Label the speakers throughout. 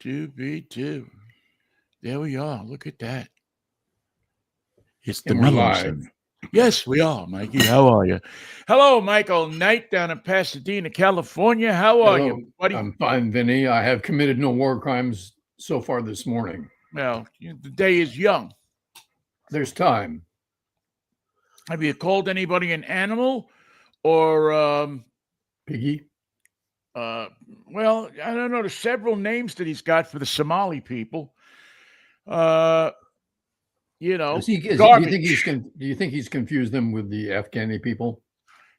Speaker 1: 2B2. There we are. Look at that. It's the
Speaker 2: And we're
Speaker 1: mellow
Speaker 2: live.
Speaker 1: zone. Yes, we are, Mikey. How are you? Hello, Michael Knight down in Pasadena, California. How are
Speaker 2: Hello,
Speaker 1: you, buddy?
Speaker 2: I'm fine, Vinnie. I have committed no war crimes so far this morning.
Speaker 1: Well, the day is young.
Speaker 2: There's time.
Speaker 1: Have you called anybody an animal or
Speaker 2: Piggy?
Speaker 1: uh well, I don't know. There's several names that he's got for the Somali people. Uh
Speaker 2: Do
Speaker 1: garbage.
Speaker 2: you think he's confused them with the Afghani people?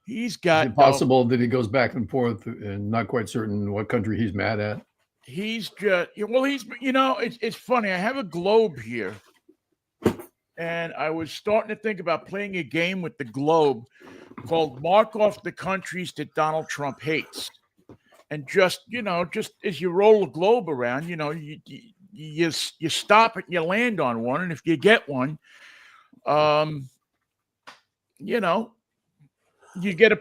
Speaker 1: He's
Speaker 2: Is
Speaker 1: got
Speaker 2: it possible that he goes back and forth and not quite certain what country he's mad at?
Speaker 1: he's just well, it's funny. I have a globe here, and I was starting to think about playing a game with the globe called Mark Off the Countries That Donald Trump Hates. And just as you roll the globe around, you stop it and you land on one. And if you get one, you know, you get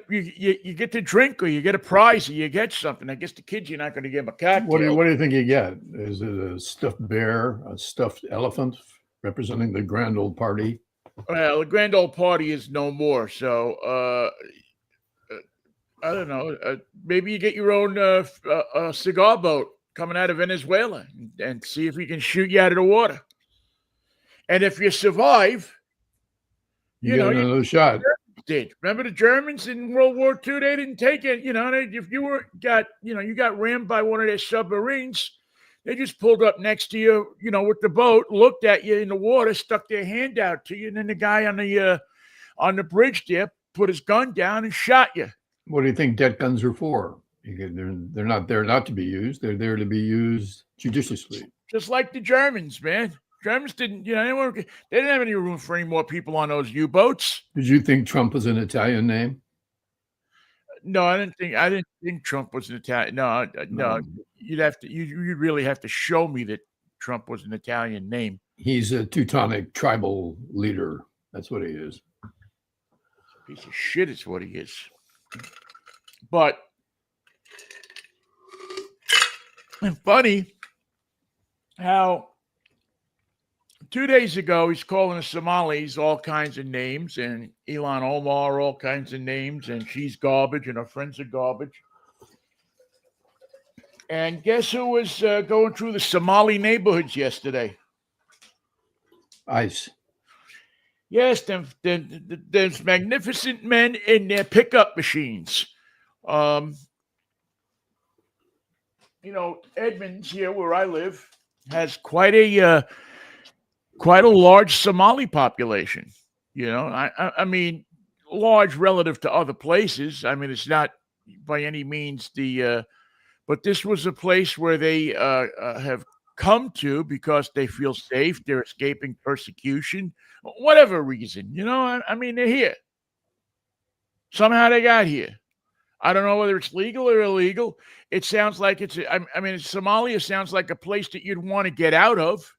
Speaker 1: to drink, or you get a prize, or you get something. I guess the kids, you're not going to give them a cocktail.
Speaker 2: What do you think you get? Is it a stuffed bear, a stuffed elephant representing the grand old party?
Speaker 1: Well, the grand old party is no more. So I don't know. Maybe you get your own cigar boat coming out of Venezuela and see if we can shoot you out of the water. And if you survive,
Speaker 2: You get another shot.
Speaker 1: Did remember the Germans in World War II? They didn't take it. If you got rammed by one of their submarines, they just pulled up next to you, with the boat, looked at you in the water, stuck their hand out to you, and then the guy on the bridge there put his gun down and shot you.
Speaker 2: What do you think debt guns are for? They're not there not to be used. They're there to be used judiciously.
Speaker 1: Just like the Germans, man. Germans didn't, they didn't have any room for any more people on those U-boats.
Speaker 2: Did you think Trump was an Italian name?
Speaker 1: No, I didn't think Trump was an Italian. No. You'd really have to show me that Trump was an Italian name.
Speaker 2: He's a Teutonic tribal leader. That's what he is.
Speaker 1: Piece of shit is what he is. But and funny how 2 days ago he's calling the Somalis all kinds of names, and Elon Omar all kinds of names, and she's garbage, and her friends are garbage. And guess who was going through the Somali neighborhoods yesterday?
Speaker 2: ICE.
Speaker 1: Yes, there's magnificent men in their pickup machines. Edmonds here, where I live, has quite a large Somali population. I mean, large relative to other places. I mean, it's not by any means but this was a place where they have come to because they feel safe. They're escaping persecution, whatever reason. I mean, they're here. Somehow they got here. I don't know whether it's legal or illegal. It sounds like Somalia sounds like a place that you'd want to get out of.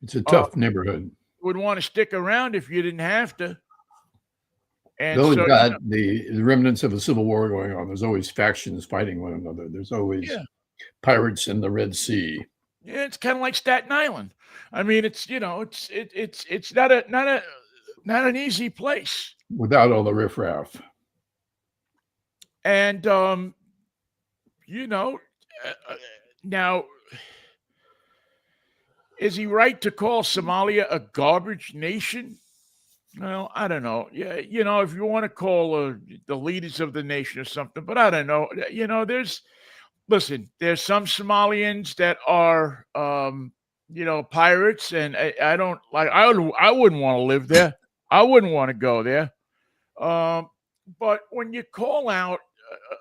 Speaker 2: It's a tough neighborhood.
Speaker 1: Would want to stick around if you didn't have to. And
Speaker 2: those got the remnants of a civil war going on. There's always factions fighting one another. There's always pirates in the Red Sea.
Speaker 1: Yeah, it's kind of like Staten Island. I mean, it's not an easy place
Speaker 2: without all the riffraff.
Speaker 1: And now, is he right to call Somalia a garbage nation? Well, I don't know. Yeah, if you want to call the leaders of the nation or something, but I don't know. There's some Somalians that are, pirates, and I don't like. I wouldn't want to live there. I wouldn't want to go there. But when you call out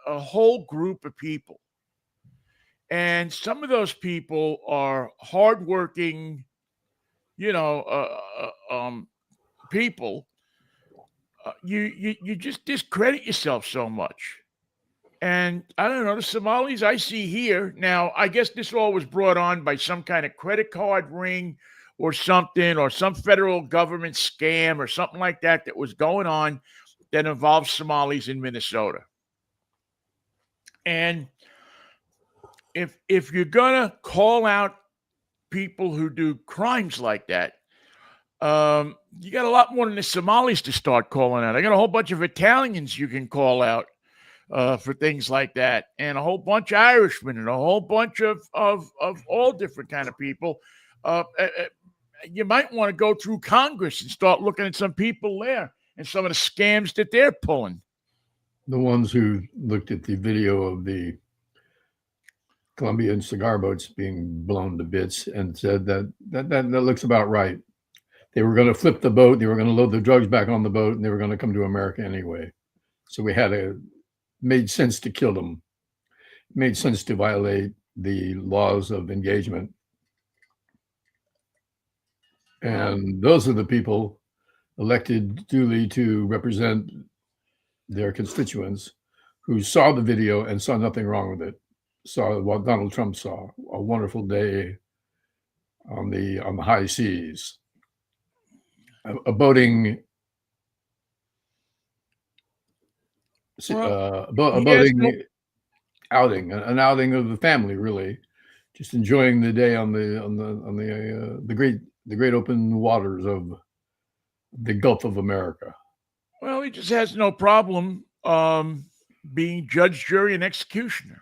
Speaker 1: a whole group of people, and some of those people are hardworking, people, you just discredit yourself so much. And I don't know, the Somalis I see here now, I guess this all was brought on by some kind of credit card ring or something, or some federal government scam or something like that was going on that involves Somalis in Minnesota. And if you're gonna call out people who do crimes like that, you got a lot more than the Somalis to start calling out. I got a whole bunch of Italians you can call out for things like that, and a whole bunch of Irishmen, and a whole bunch of all different kind of people. You might want to go through Congress and start looking at some people there and some of the scams that they're pulling.
Speaker 2: The ones who looked at the video of the Colombian cigar boats being blown to bits and said that looks about right. They were going to flip the boat, they were going to load the drugs back on the boat, and they were going to come to America anyway. So made sense to kill them. It made sense to violate the laws of engagement. And those are the people elected duly to represent their constituents who saw the video and saw nothing wrong with it. Saw what Donald Trump saw, a wonderful day on the high seas, a boating outing, an outing of the family, really, just enjoying the day on the great open waters of the Gulf of America.
Speaker 1: Well, he just has no problem being judge, jury, and executioner.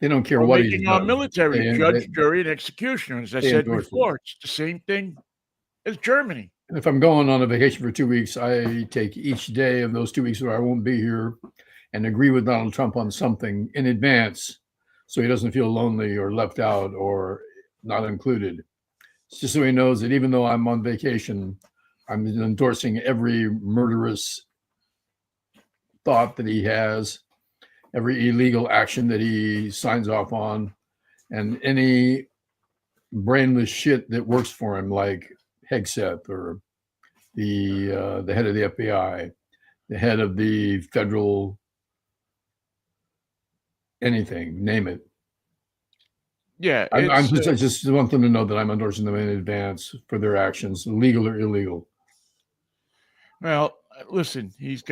Speaker 2: They don't care what he's
Speaker 1: making our military judge, jury, and executioner. As I said before, it's the same thing as Germany.
Speaker 2: And if I'm going on a vacation for 2 weeks, I take each day of those 2 weeks where I won't be here and agree with Donald Trump on something in advance so he doesn't feel lonely or left out or not included. It's just so he knows that even though I'm on vacation, I'm endorsing every murderous thought that he has, every illegal action that he signs off on, and any brainless shit that works for him, like Hegseth or the head of the FBI, the head of the federal anything, name it.
Speaker 1: Yeah,
Speaker 2: I just want them to know that I'm endorsing them in advance for their actions, legal or illegal.
Speaker 1: Well, listen, he's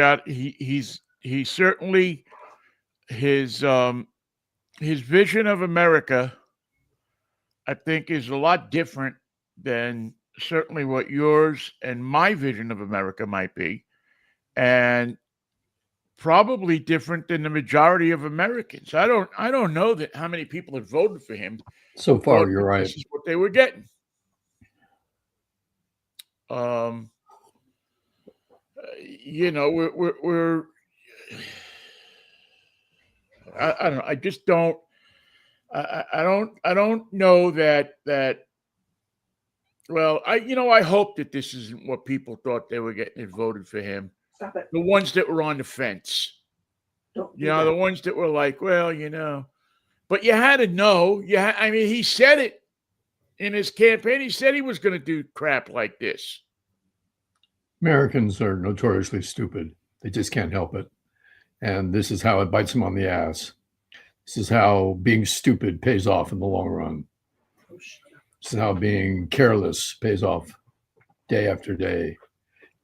Speaker 1: certainly his vision of America, I think, is a lot different than certainly what yours and my vision of America might be, and probably different than the majority of Americans. I don't know that how many people have voted for him.
Speaker 2: So far, you're right.
Speaker 1: This is what they were getting. You know, we're I don't know. I just don't. I don't know that. Well, I hope that this isn't what people thought they were getting and voted for him.
Speaker 3: Stop it.
Speaker 1: The ones that were on the fence. The ones that were like, well, but you had to know. I mean, he said it in his campaign. He said he was going to do crap like this.
Speaker 2: Americans are notoriously stupid. They just can't help it. And this is how it bites them on the ass. This is how being stupid pays off in the long run. This is how being careless pays off day after day.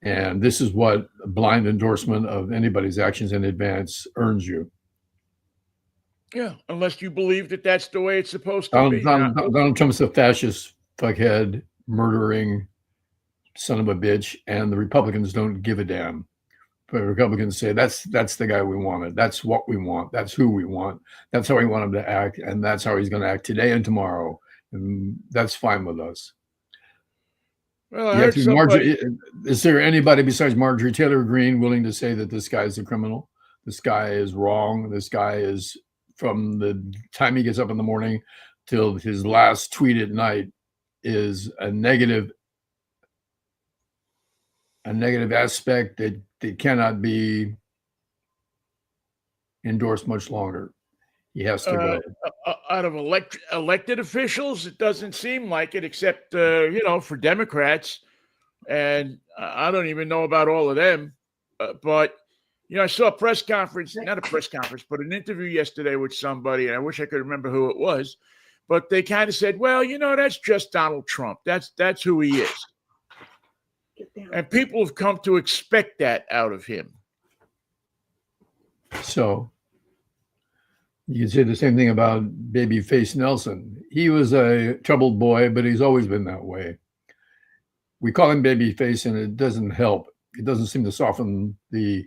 Speaker 2: And this is what blind endorsement of anybody's actions in advance earns you.
Speaker 1: Yeah, unless you believe that that's the way it's supposed to be.
Speaker 2: Donald Trump's a fascist, fuckhead, murdering son of a bitch, and the Republicans don't give a damn. But Republicans say that's the guy we wanted. That's what we want. That's who we want. That's how we want him to act, and that's how he's going to act today and tomorrow. And that's fine with us.
Speaker 1: Well,
Speaker 2: is there anybody besides Marjorie Taylor Greene willing to say that this guy is a criminal? This guy is wrong. This guy is, from the time he gets up in the morning till his last tweet at night, is a negative aspect that cannot be endorsed much longer. He has to go.
Speaker 1: Out of elected officials, it doesn't seem like it, except for Democrats, and I don't even know about all of them. But I saw a press conference, not a press conference, but an interview yesterday with somebody, and I wish I could remember who it was. But they kind of said, "Well, that's just Donald Trump. That's who he is." And people have come to expect that out of him.
Speaker 2: So You can say the same thing about Babyface Nelson. He was a troubled boy, but he's always been that way. We call him Babyface, and it doesn't help. It doesn't seem to soften the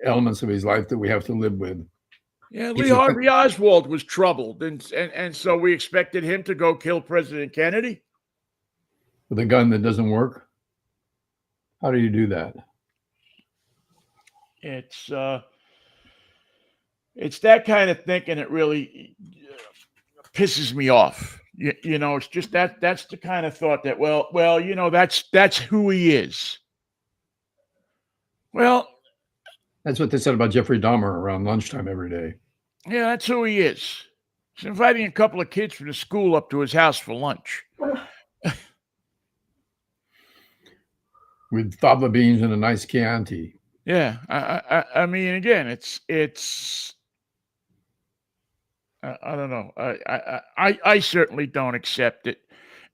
Speaker 2: elements of his life that we have to live with.
Speaker 1: Yeah, Lee Harvey Oswald was troubled, and so we expected him to go kill President Kennedy
Speaker 2: with a gun that doesn't work. How do you do that?
Speaker 1: It's that kind of thinking that really pisses me off. You know, it's just that's the kind of thought that well, you know, that's who he is. Well,
Speaker 2: that's what they said about Jeffrey Dahmer around lunchtime every day.
Speaker 1: Yeah, that's who he is. He's inviting a couple of kids from the school up to his house for lunch.
Speaker 2: With fava beans and a nice Chianti.
Speaker 1: Yeah, I mean, again, it's. I don't know. I certainly don't accept it,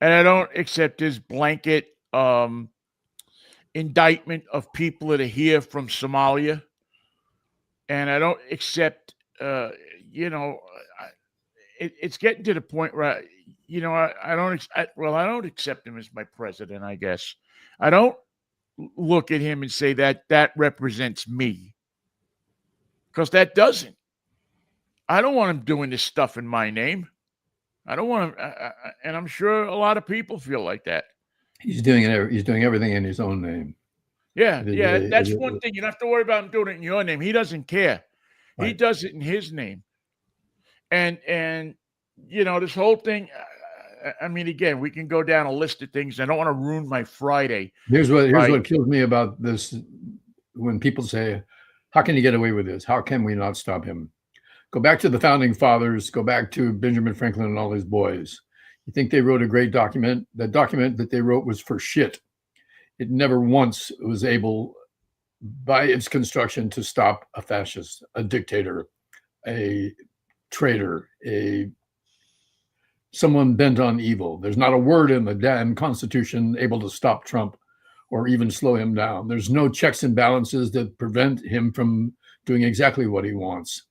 Speaker 1: and I don't accept his blanket indictment of people that are here from Somalia, and I don't accept. You know, it's getting to the point where I don't accept him as my president. I guess I don't look at him and say that represents me, because that doesn't. I don't want him doing this stuff in my name. I don't want him, and I'm sure a lot of people feel like that.
Speaker 2: He's doing it. He's doing everything in his own name.
Speaker 1: Yeah, that's one thing. You don't have to worry about him doing it in your name. He doesn't care. Right. He does it in his name. And you know, this whole thing. I mean, again, we can go down a list of things. I don't want to ruin my Friday.
Speaker 2: Here's what kills me about this: when people say, "How can you get away with this? How can we not stop him?" Go back to the founding fathers. Go back to Benjamin Franklin and all his boys. You think they wrote a great document? The document that they wrote was for shit. It never once was able, by its construction, to stop a fascist, a dictator, a traitor, someone bent on evil. There's not a word in the damn Constitution able to stop Trump or even slow him down. There's no checks and balances that prevent him from doing exactly what he wants.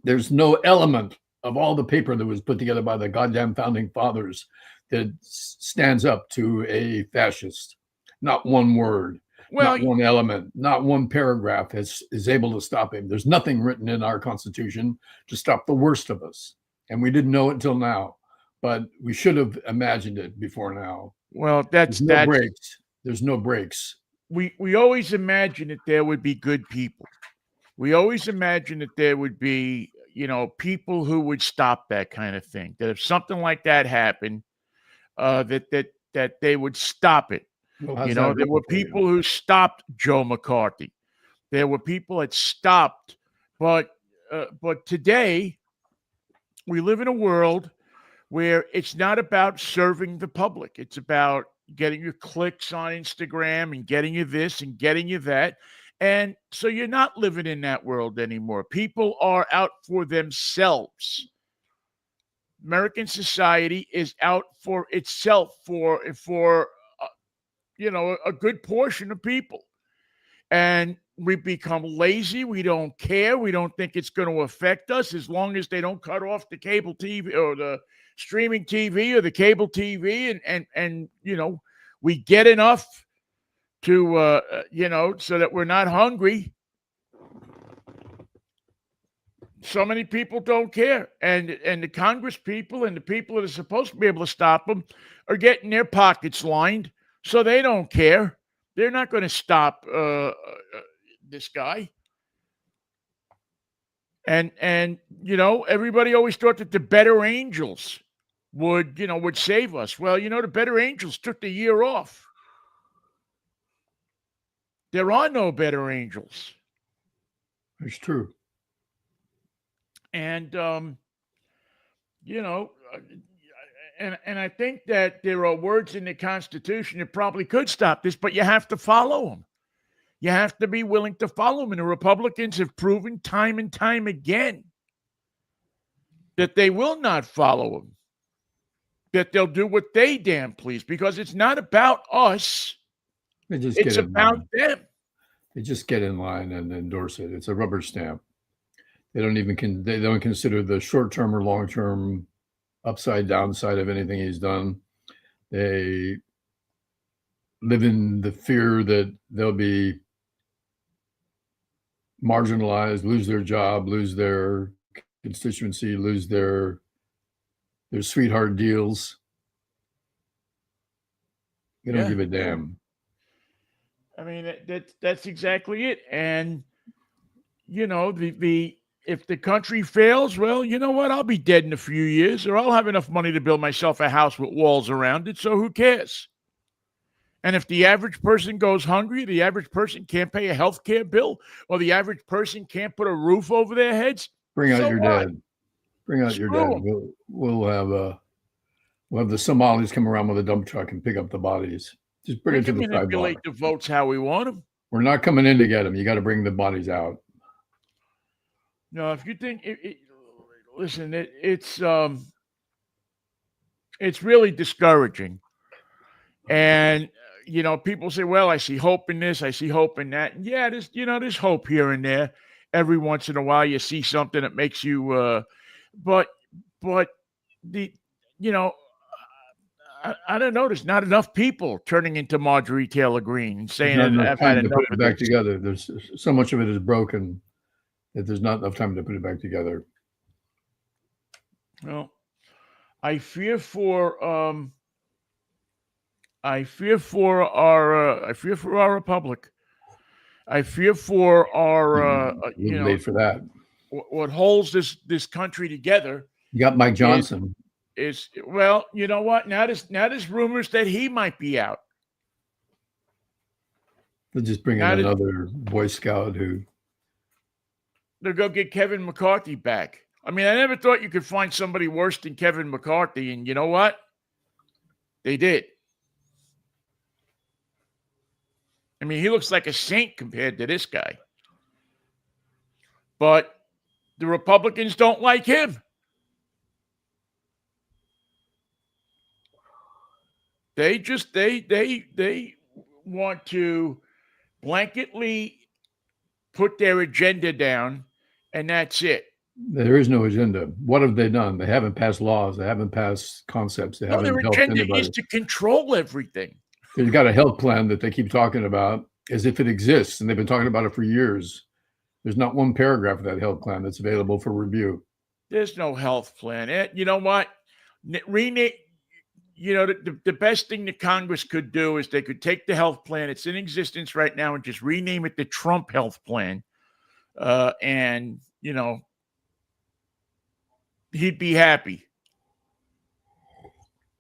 Speaker 2: There's no element of all the paper that was put together by the goddamn founding fathers that stands up to a fascist. Not one word, not one element, not one paragraph is able to stop him. There's nothing written in our Constitution to stop the worst of us. And we didn't know it until now, but we should have imagined it before now.
Speaker 1: Well,
Speaker 2: There's no breaks. There's no breaks.
Speaker 1: We always imagined that there would be good people. We always imagined that there would be, you know, people who would stop that kind of thing. That if something like that happened, that they would stop it. Well, you know, there were people who stopped Joe McCarthy. There were people that stopped, but today we live in a world where it's not about serving the public. It's about getting your clicks on Instagram and getting you this and getting you that. And so you're not living in that world anymore. People are out for themselves. American society is out for itself for you know, a good portion of people. And we become lazy. We don't care. We don't think it's going to affect us as long as they don't cut off the cable TV or the streaming TV or the cable TV. And you know, we get enough to, you know, so that we're not hungry. So many people don't care. And the Congress people and the people that are supposed to be able to stop them are getting their pockets lined. So they don't care. They're not going to stop this guy. And you know, everybody always thought that the better angels would save us. Well, you know, the better angels took the year off. There are no better angels.
Speaker 2: It's true.
Speaker 1: And you know, and I think that there are words in the Constitution that probably could stop this, but you have to follow them. You have to be willing to follow them. And the Republicans have proven time and time again that they will not follow them, that they'll do what they damn please, because it's not about us. It's about them.
Speaker 2: They just get in line and endorse it. It's a rubber stamp. They don't consider the short term or long term upside downside of anything he's done. They live in the fear that they'll be marginalized, lose their job, lose their constituency, lose their sweetheart deals. They don't give a damn.
Speaker 1: I mean, that's exactly it. And if the country fails, well, you know what? I'll be dead in a few years, or I'll have enough money to build myself a house with walls around it. So who cares? And if the average person goes hungry, the average person can't pay a health care bill, or the average person can't put a roof over their heads,
Speaker 2: bring out your dad. Bring out
Speaker 1: Screw
Speaker 2: your dad. We'll have the Somalis come around with a dump truck and pick up the bodies. Just bring it to the sidewalk.
Speaker 1: Manipulate the votes how we want them.
Speaker 2: We're not coming in to get them. You got to bring the bodies out.
Speaker 1: No, if you think listen, it's really discouraging. And people say, well, I see hope in this, I see hope in that. And yeah, there's hope here and there. Every once in a while you see something that makes you but the I don't know, there's not enough people turning into Marjorie Taylor Greene and saying I've had enough
Speaker 2: to put it back together. There's so much of it is broken that there's not enough time to put it back together.
Speaker 1: Well, I fear for our republic. I fear for our
Speaker 2: late for that.
Speaker 1: What holds this country together.
Speaker 2: You got Mike Johnson.
Speaker 1: Is well, you know what? Now there's rumors that he might be out.
Speaker 2: They'll just bring in another Boy Scout who.
Speaker 1: They'll go get Kevin McCarthy back. I mean, I never thought you could find somebody worse than Kevin McCarthy, and you know what? They did. I mean, he looks like a saint compared to this guy. But the Republicans don't like him. They want to blanketly put their agenda down, and that's it.
Speaker 2: There is no agenda. What have they done? They haven't passed laws. They haven't passed concepts. They haven't helped anybody.
Speaker 1: Their agenda is to control everything.
Speaker 2: They've got a health plan that they keep talking about as if it exists, and they've been talking about it for years. There's not one paragraph of that health plan that's available for review.
Speaker 1: There's no health plan. You know what? Rename. The best thing that Congress could do is they could take the health plan. It's in existence right now and just rename it the Trump Health Plan. And he'd be happy.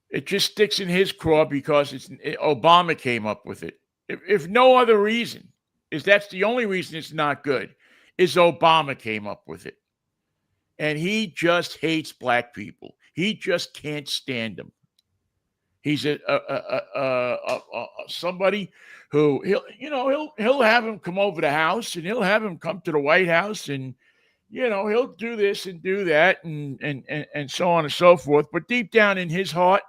Speaker 1: It just sticks in his craw because Obama came up with it. If no other reason, that's the only reason it's not good, is Obama came up with it. And he just hates black people. He just can't stand them. He's somebody who he'll have him come over the house, and he'll have him come to the White House, and he'll do this and do that and so on and so forth. But deep down in his heart,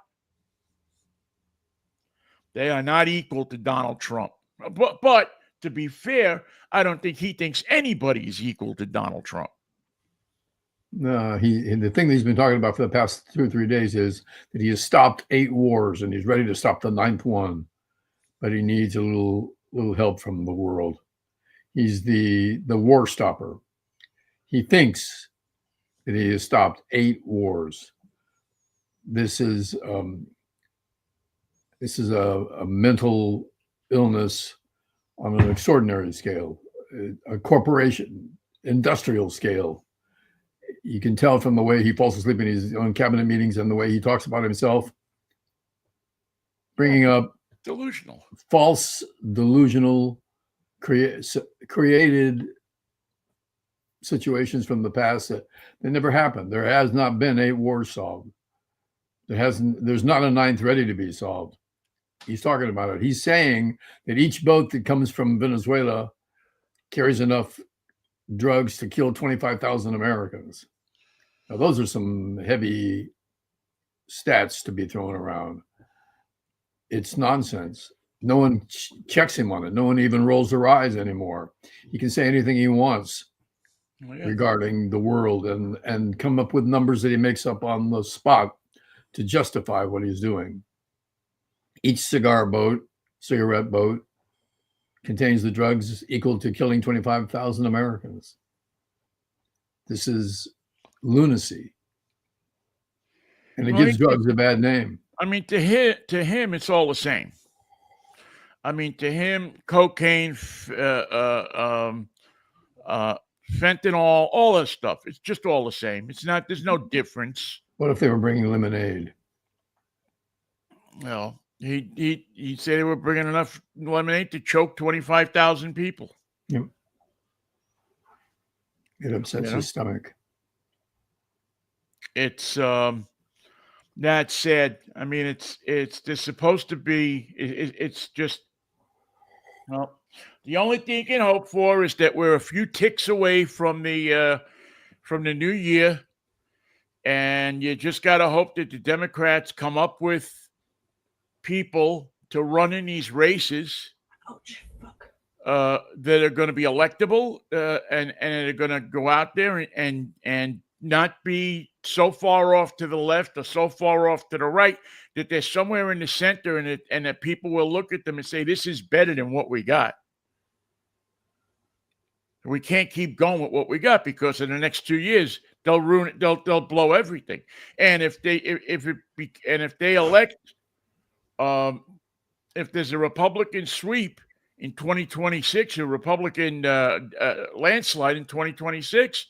Speaker 1: they are not equal to Donald Trump. But to be fair, I don't think he thinks anybody is equal to Donald Trump.
Speaker 2: No, the thing that he's been talking about for the past 2 or 3 days is that he has stopped 8 wars and he's ready to stop the 9th one, but he needs a little help from the world. He's the war stopper. He thinks that he has stopped 8 wars. This is a mental illness on an extraordinary scale, a corporation, industrial scale. You can tell from the way he falls asleep in his own cabinet meetings and the way he talks about himself, bringing up false, delusional, created situations from the past that never happened. There has not been 8 wars solved. There's not a 9th ready to be solved. He's talking about it. He's saying that each boat that comes from Venezuela carries enough drugs to kill 25,000 Americans. Now, those are some heavy stats to be thrown around. It's nonsense. No one checks him on it. No one even rolls their eyes anymore. He can say anything he wants.
Speaker 1: Well, yeah.
Speaker 2: regarding the world and come up with numbers that he makes up on the spot to justify what he's doing. Each cigarette boat contains the drugs equal to killing 25,000 Americans. This is lunacy. And it
Speaker 1: Well,
Speaker 2: gives drugs a bad name.
Speaker 1: I mean, to him, it's all the same. I mean, to him, cocaine, fentanyl, all that stuff. It's just all the same. It's not. There's no difference.
Speaker 2: What if they were bringing lemonade?
Speaker 1: Well, he said they were bringing enough lemonade to choke 25,000 people.
Speaker 2: Yep. It upsets his stomach.
Speaker 1: It's that said, I mean, it's there's supposed to be. It's just. Well, the only thing you can hope for is that we're a few ticks away from the new year, and you just got to hope that the Democrats come up with people to run in these races that are going to be electable and are going to go out there and not be so far off to the left or so far off to the right that they're somewhere in the center, and that people will look at them and say, this is better than what we got. We can't keep going with what we got, because in the next 2 years they'll ruin it. They'll blow everything. And if they elect, if there's a Republican sweep in 2026, a Republican landslide in 2026,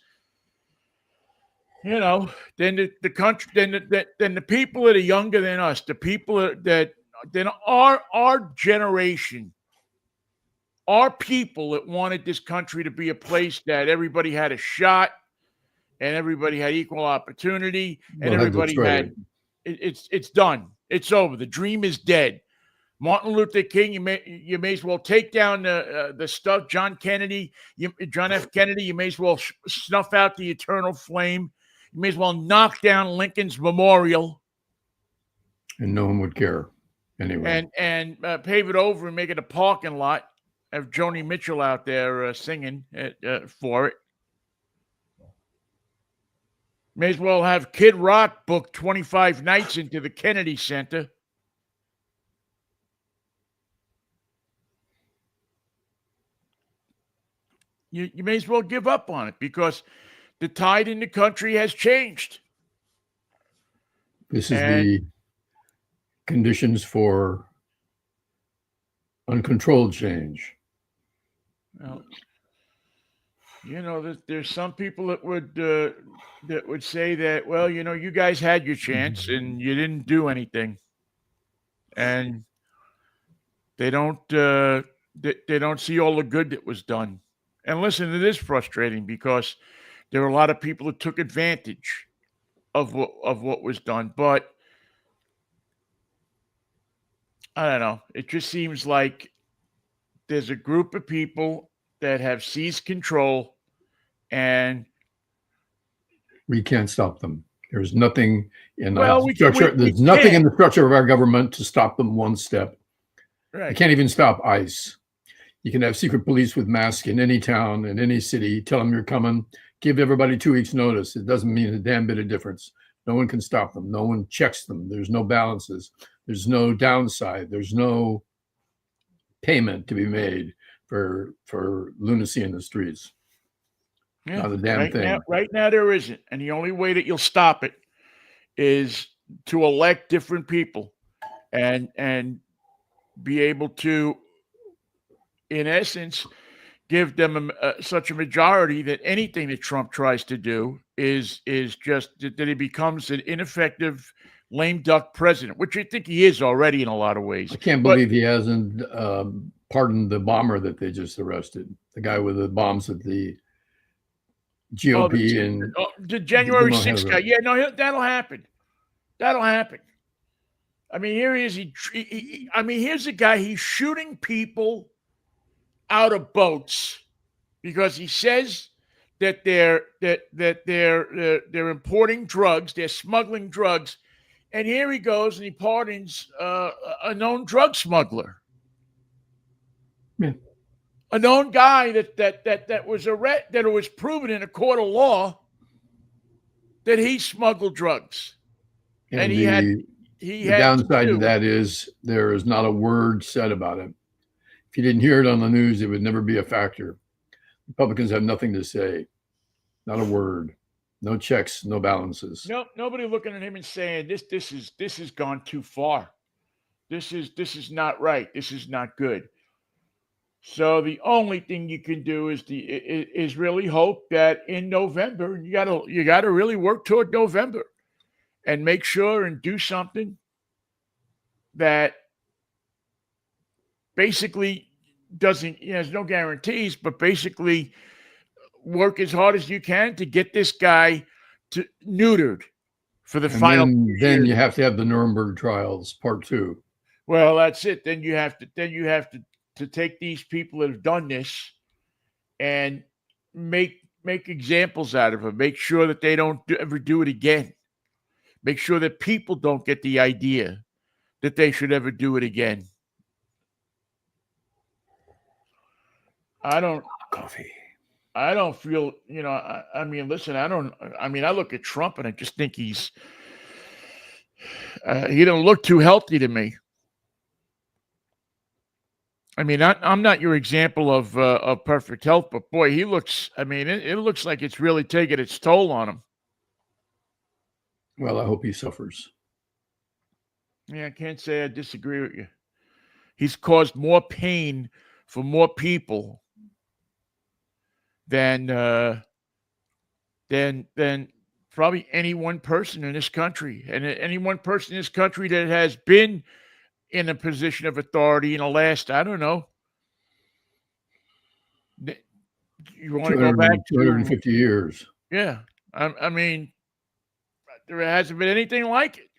Speaker 1: then the country, then the people that are younger than us, the people that then our generation, our people that wanted this country to be a place that everybody had a shot and everybody had equal opportunity and everybody had it's done. It's over. The dream is dead. Martin Luther King, you may as well take down the stuff. John F. Kennedy, you may as well snuff out the eternal flame. You may as well knock down Lincoln's memorial.
Speaker 2: And no one would care anyway.
Speaker 1: And pave it over and make it a parking lot. Have Joni Mitchell out there singing for it. May as well have Kid Rock book 25 nights into the Kennedy Center. You may as well give up on it, because the tide in the country has changed.
Speaker 2: This is the conditions for uncontrolled change.
Speaker 1: Well, there's some people that would say that, well, you guys had your chance and you didn't do anything, and they don't see all the good that was done. And listen, it is frustrating, because there are a lot of people that took advantage of what was done. But I don't know. It just seems like there's a group of people that have seized control, and
Speaker 2: we can't stop them. There's nothing in
Speaker 1: the
Speaker 2: structure. There's nothing in the structure of our government to stop them one step.
Speaker 1: Right.
Speaker 2: You can't even stop ICE. You can have secret police with masks in any town, in any city. Tell them you're coming. Give everybody 2 weeks notice. It doesn't mean a damn bit of difference. No one can stop them. No one checks them. There's no balances. There's no downside. There's no payment to be made for lunacy in the streets.
Speaker 1: Yeah,
Speaker 2: not a damn thing.
Speaker 1: Right now there isn't. And the only way that you'll stop it is to elect different people and be able to, in essence, give them such a majority that anything that Trump tries to do is just that he becomes an ineffective, lame duck president, which I think he is already in a lot of ways.
Speaker 2: I can't believe he hasn't pardoned the bomber that they just arrested, the guy with the bombs at the GOP
Speaker 1: the January 6th guy. Yeah, no, that'll happen. That'll happen. I mean, here he is. Here's a guy. He's shooting people out of boats because he says that they're importing drugs, they're smuggling drugs, and here he goes and he pardons a known drug smuggler.
Speaker 2: Yeah.
Speaker 1: A known guy that was arrested, that it was proven in a court of law that he smuggled drugs, and
Speaker 2: And
Speaker 1: he had
Speaker 2: the downside to that is there is not a word said about it. If you didn't hear it on the news, it would never be a factor. Republicans have nothing to say, not a word, no checks, no balances.
Speaker 1: No, nobody looking at him and saying this has gone too far. This is not right. This is not good. So the only thing you can do is really hope that in November you gotta really work toward November and make sure and do something that basically doesn't, there's no guarantees, but basically work as hard as you can to get this guy neutered for the final.
Speaker 2: Then you have to have the Nuremberg trials, part 2.
Speaker 1: Well, that's it. Then you have to take these people that have done this and make examples out of them. Make sure that they don't ever do it again. Make sure that people don't get the idea that they should ever do it again. I don't feel, I mean, listen, I look at Trump and I just think he don't look too healthy to me. I mean, I'm not your example of perfect health, but boy, he looks, I mean, it looks like it's really taking its toll on him.
Speaker 2: Well, I hope he suffers.
Speaker 1: Yeah, I can't say I disagree with you. He's caused more pain for more people than probably any one person in this country. And any one person in this country that has been in a position of authority in the last, I don't know. You want to go back to
Speaker 2: 250 years.
Speaker 1: Yeah. I mean, there hasn't been anything like it.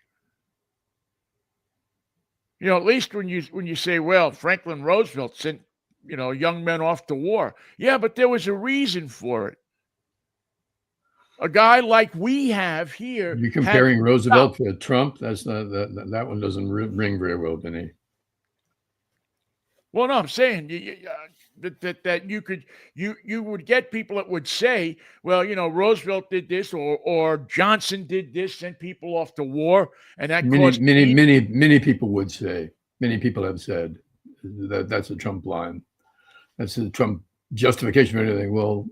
Speaker 1: At least when you say, well, Franklin Roosevelt sent, young men off to war. Yeah, but there was a reason for it. A guy like we have here.
Speaker 2: You're comparing Roosevelt to Trump? That's not that one doesn't ring very well, Vinnie.
Speaker 1: Well, no, I'm saying that you would get people that would say, well, Roosevelt did this or Johnson did this, sent people off to war, and that
Speaker 2: many people would say. Many people have said that's a Trump line. That's a Trump justification for anything. Well,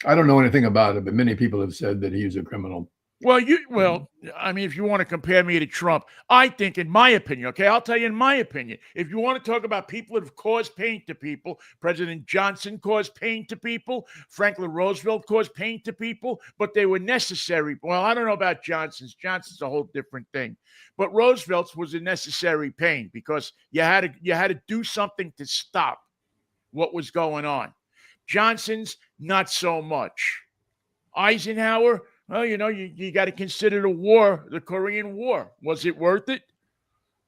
Speaker 2: I don't know anything about it, but many people have said that he's a criminal.
Speaker 1: Well, I mean, if you want to compare me to Trump, I think, in my opinion, okay, I'll tell you in my opinion, if you want to talk about people that have caused pain to people, President Johnson caused pain to people, Franklin Roosevelt caused pain to people, but they were necessary. Well, I don't know about Johnson's. Johnson's a whole different thing. But Roosevelt's was a necessary pain because you had to do something to stop what was going on. Johnson's, not so much. Eisenhower, well, you got to consider the Korean War. Was it worth it?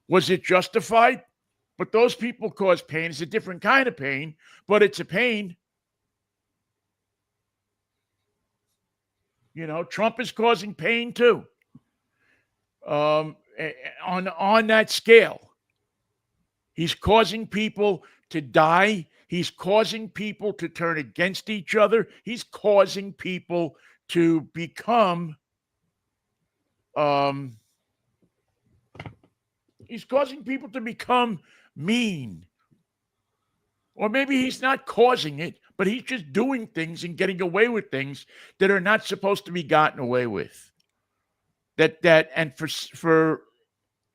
Speaker 1: Was it justified? But those people caused pain. It's a different kind of pain, but it's a pain. Trump is causing pain too. On that scale, he's causing people to die. He's causing people to turn against each other. He's causing people to become mean. Or maybe he's not causing it, but he's just doing things and getting away with things that are not supposed to be gotten away with. And for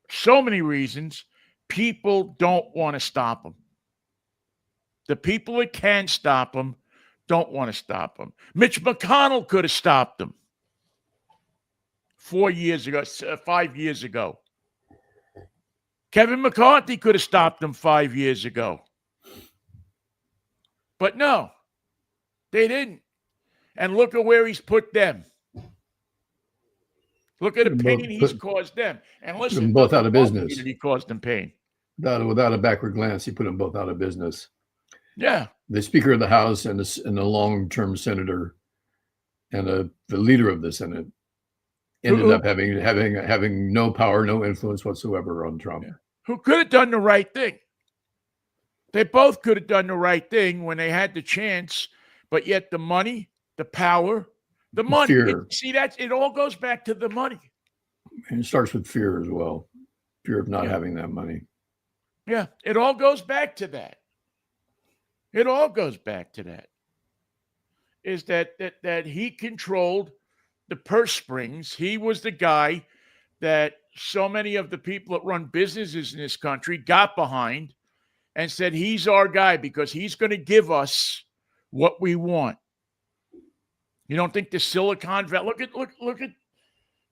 Speaker 1: so many reasons, people don't want to stop him. The people that can stop him don't want to stop him. Mitch McConnell could have stopped him 5 years ago. Kevin McCarthy could have stopped him 5 years ago. But no, they didn't. And look at where he's put them. Look at the pain he's caused them. And listen,
Speaker 2: them both out of business.
Speaker 1: He caused them pain.
Speaker 2: Without a backward glance, he put them both out of business.
Speaker 1: Yeah.
Speaker 2: The Speaker of the House and the long-term senator and the leader of the Senate ended up having no power, no influence whatsoever on Trump.
Speaker 1: Yeah. Who could have done the right thing. They both could have done the right thing when they had the chance, but yet the money, the power, the money.
Speaker 2: Fear.
Speaker 1: See, it all goes back to the money.
Speaker 2: And it starts with fear as well. Fear of not
Speaker 1: Yeah.
Speaker 2: having that money.
Speaker 1: Yeah, it all goes back to that. It all goes back to that. Is that he controlled the purse strings. He was the guy that so many of the people that run businesses in this country got behind and said, he's our guy because he's going to give us what we want. You don't think the Silicon Valley,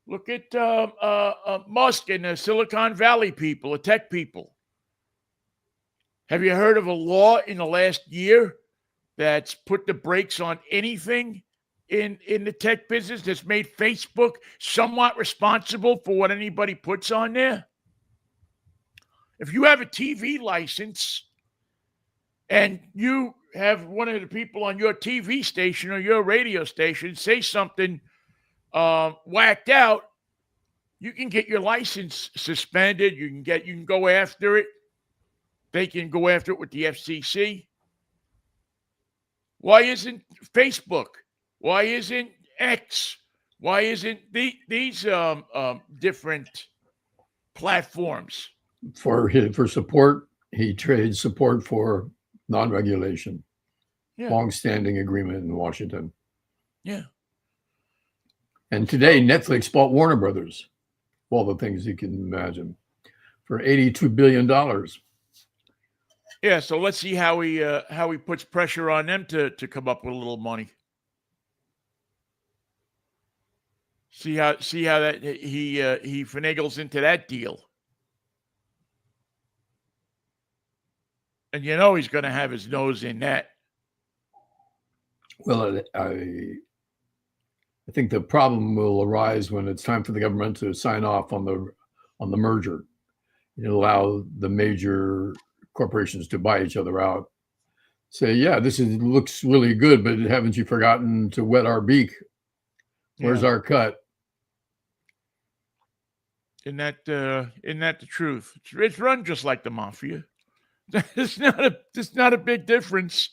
Speaker 1: look at Musk and the Silicon Valley people, the tech people. Have you heard of a law in the last year that's put the brakes on anything in the tech business, that's made Facebook somewhat responsible for what anybody puts on there? If you have a TV license and you have one of the people on your TV station or your radio station say something whacked out, you can get your license suspended. You can go after it. They can go after it with the FCC. Why isn't Facebook? Why isn't X? Why isn't these different platforms?
Speaker 2: For support, he trades support for non-regulation.
Speaker 1: Yeah.
Speaker 2: Long-standing agreement in Washington.
Speaker 1: Yeah.
Speaker 2: And today, Netflix bought Warner Brothers, all the things you can imagine, for $82 billion.
Speaker 1: Yeah, so let's see how he puts pressure on them to come up with a little money. See how that he finagles into that deal. And he's going to have his nose in that.
Speaker 2: Well, I think the problem will arise when it's time for the government to sign off on the merger. It'll allow the major corporations to buy each other out. Say, yeah, looks really good, but haven't you forgotten to wet our beak? Where's our cut?
Speaker 1: Isn't that the truth? It's run just like the mafia. It's not a big difference.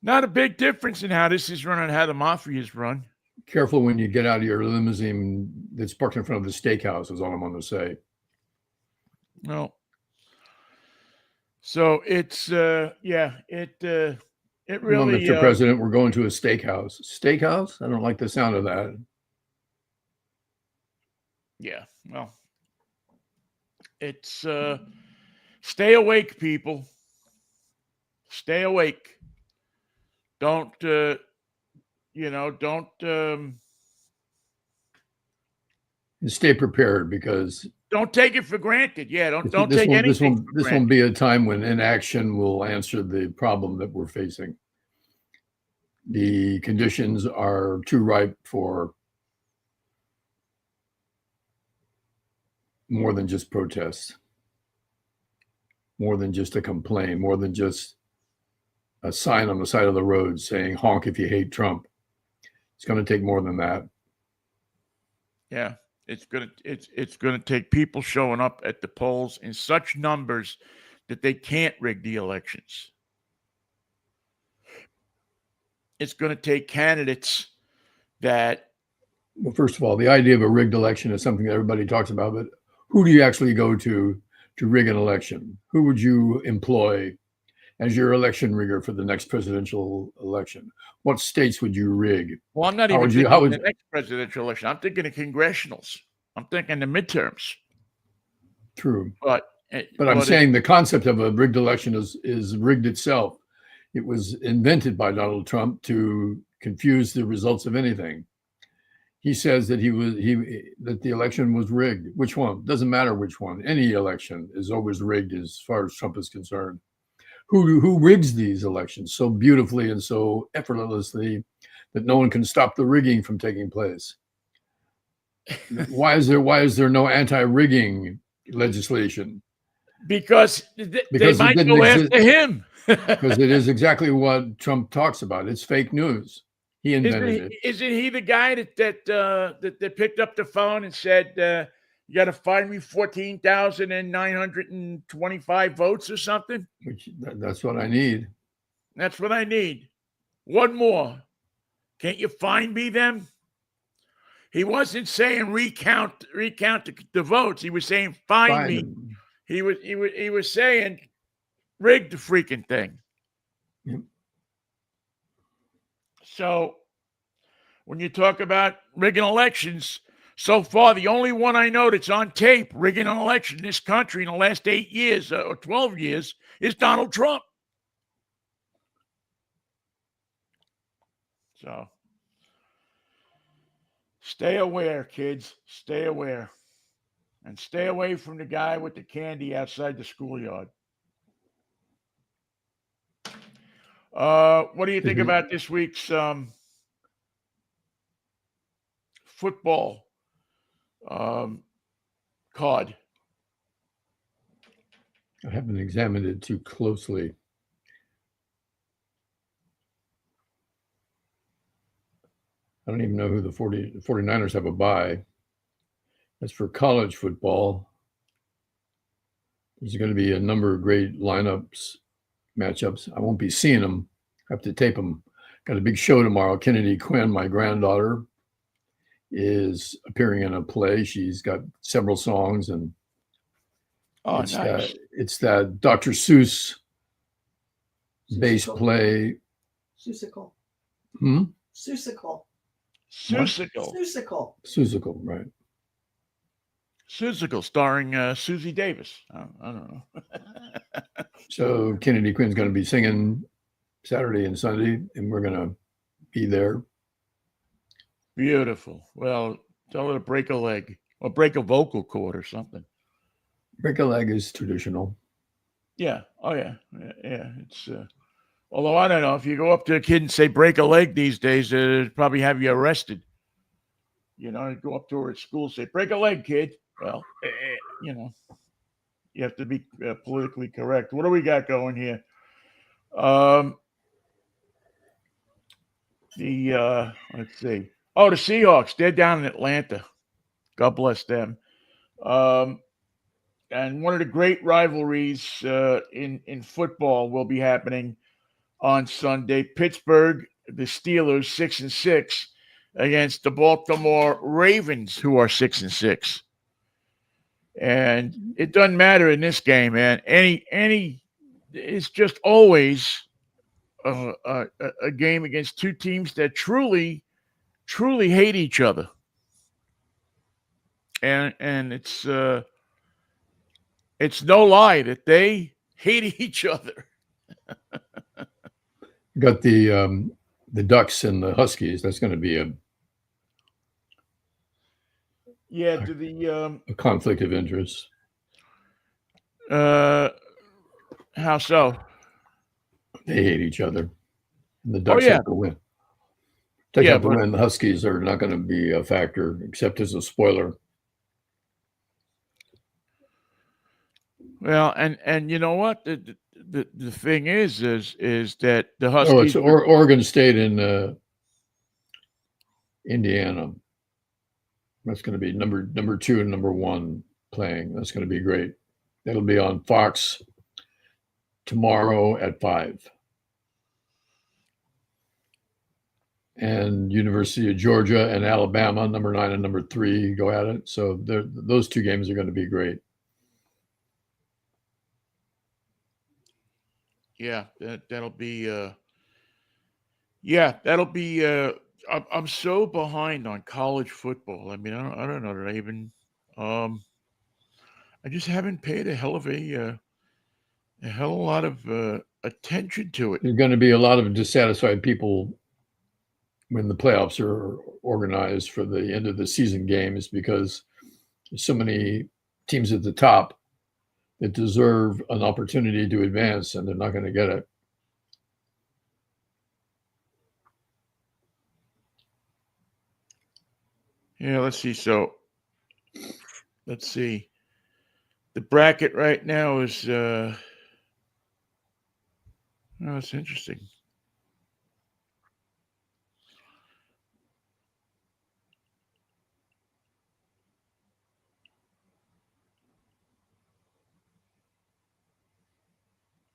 Speaker 1: Not a big difference in how this is run and how the mafia is run.
Speaker 2: Careful when you get out of your limousine that's parked in front of the steakhouse, is all I'm going to say.
Speaker 1: No. So it's it really.
Speaker 2: Mr. President, we're going to a steakhouse. Steakhouse? I don't like the sound of that.
Speaker 1: Yeah, well, it's stay awake, people. Stay awake. Don't
Speaker 2: and stay prepared, because
Speaker 1: don't take it for granted. Yeah, don't take anything.
Speaker 2: This won't be a time when inaction will answer the problem that we're facing. The conditions are too ripe for more than just protests, more than just a complaint, more than just a sign on the side of the road saying honk if you hate Trump. It's going to take more than that.
Speaker 1: Yeah, it's gonna take people showing up at the polls in such numbers that they can't rig the elections. It's going to take candidates that.
Speaker 2: Well, first of all, the idea of a rigged election is something that everybody talks about, but who do you actually go to rig an election? Who would you employ as your election rigger for the next presidential election? What states would you rig?
Speaker 1: Well, I'm not even thinking the next presidential election. I'm thinking of congressionals. I'm thinking the midterms.
Speaker 2: True.
Speaker 1: But
Speaker 2: I'm saying the concept of a rigged election is rigged itself. It was invented by Donald Trump to confuse the results of anything. He says that that the election was rigged. Which one? Doesn't matter which one. Any election is always rigged as far as Trump is concerned. Who rigs these elections so beautifully and so effortlessly that no one can stop the rigging from taking place? Why is there no anti-rigging legislation?
Speaker 1: Because they might go after him.
Speaker 2: Because it is exactly what Trump talks about. It's fake news. He invented it.
Speaker 1: Isn't he the guy that picked up the phone and said, You got to find me 14,925 votes or something.
Speaker 2: That's what I need.
Speaker 1: That's what I need. One more. Can't you find me them? He wasn't saying recount the votes. He was saying find me.
Speaker 2: Them.
Speaker 1: He was saying rig the freaking thing.
Speaker 2: Yep.
Speaker 1: So when you talk about rigging elections, so far the only one I know that's on tape rigging an election in this country in the last 8 years or 12 years is Donald Trump. So stay aware, kids. Stay aware. And stay away from the guy with the candy outside the schoolyard. What do you think about this week's football card?
Speaker 2: I haven't examined it too closely. I don't even know who the 49ers have a bye. As for college football, there's going to be a number of great matchups. I won't be seeing them. I have to tape them. Got a big show tomorrow. Kennedy Quinn, my granddaughter, is appearing in a play. She's got several songs, and
Speaker 1: nice.
Speaker 2: It's that Dr. Seuss bass play.
Speaker 3: Seussical.
Speaker 1: Seussical,
Speaker 2: Right.
Speaker 1: Seussical, starring Susie Davis. I don't know.
Speaker 2: So Kennedy Quinn's going to be singing Saturday and Sunday, and we're going to be there.
Speaker 1: Beautiful. Well, tell her to break a leg or break a vocal cord or something.
Speaker 2: Break a leg is traditional.
Speaker 1: Yeah. Oh, yeah. Yeah. It's although I don't know, if you go up to a kid and say break a leg these days, they'd probably have you arrested. You know, go up to her at school, say break a leg, kid. Well, you know, you have to be politically correct. What do we got going here? Let's see. Oh, the Seahawks. They're down in Atlanta. God bless them. And one of the great rivalries in football will be happening on Sunday. Pittsburgh, the Steelers, 6-6, against the Baltimore Ravens, who are 6-6. And it doesn't matter in this game, man. It's just always a game against two teams that truly hate each other. And it's no lie that they hate each other.
Speaker 2: Got the Ducks and the Huskies. That's going to be a conflict of interest.
Speaker 1: How so?
Speaker 2: They hate each other. And the Ducks have to win. They have to win. The Huskies are not going to be a factor, except as a spoiler.
Speaker 1: Well, and you know what? The thing is that the Huskies.
Speaker 2: Oh, it's Oregon State and Indiana. That's going to be number 2 and number 1 playing. That's going to be great. That'll be on Fox tomorrow at 5. And University of Georgia and Alabama, number 9 and number 3, go at it. So those two games are going to be great.
Speaker 1: Yeah, that'll be. That'll be. I'm so behind on college football. I mean, I don't know that I even. I just haven't paid a hell of a lot of attention to it.
Speaker 2: There's going to be a lot of dissatisfied people when the playoffs are organized for the end of the season games, because there's so many teams at the top that deserve an opportunity to advance, and they're not going to get it.
Speaker 1: Yeah, let's see. So, let's see. The bracket right now is. Oh, it's interesting.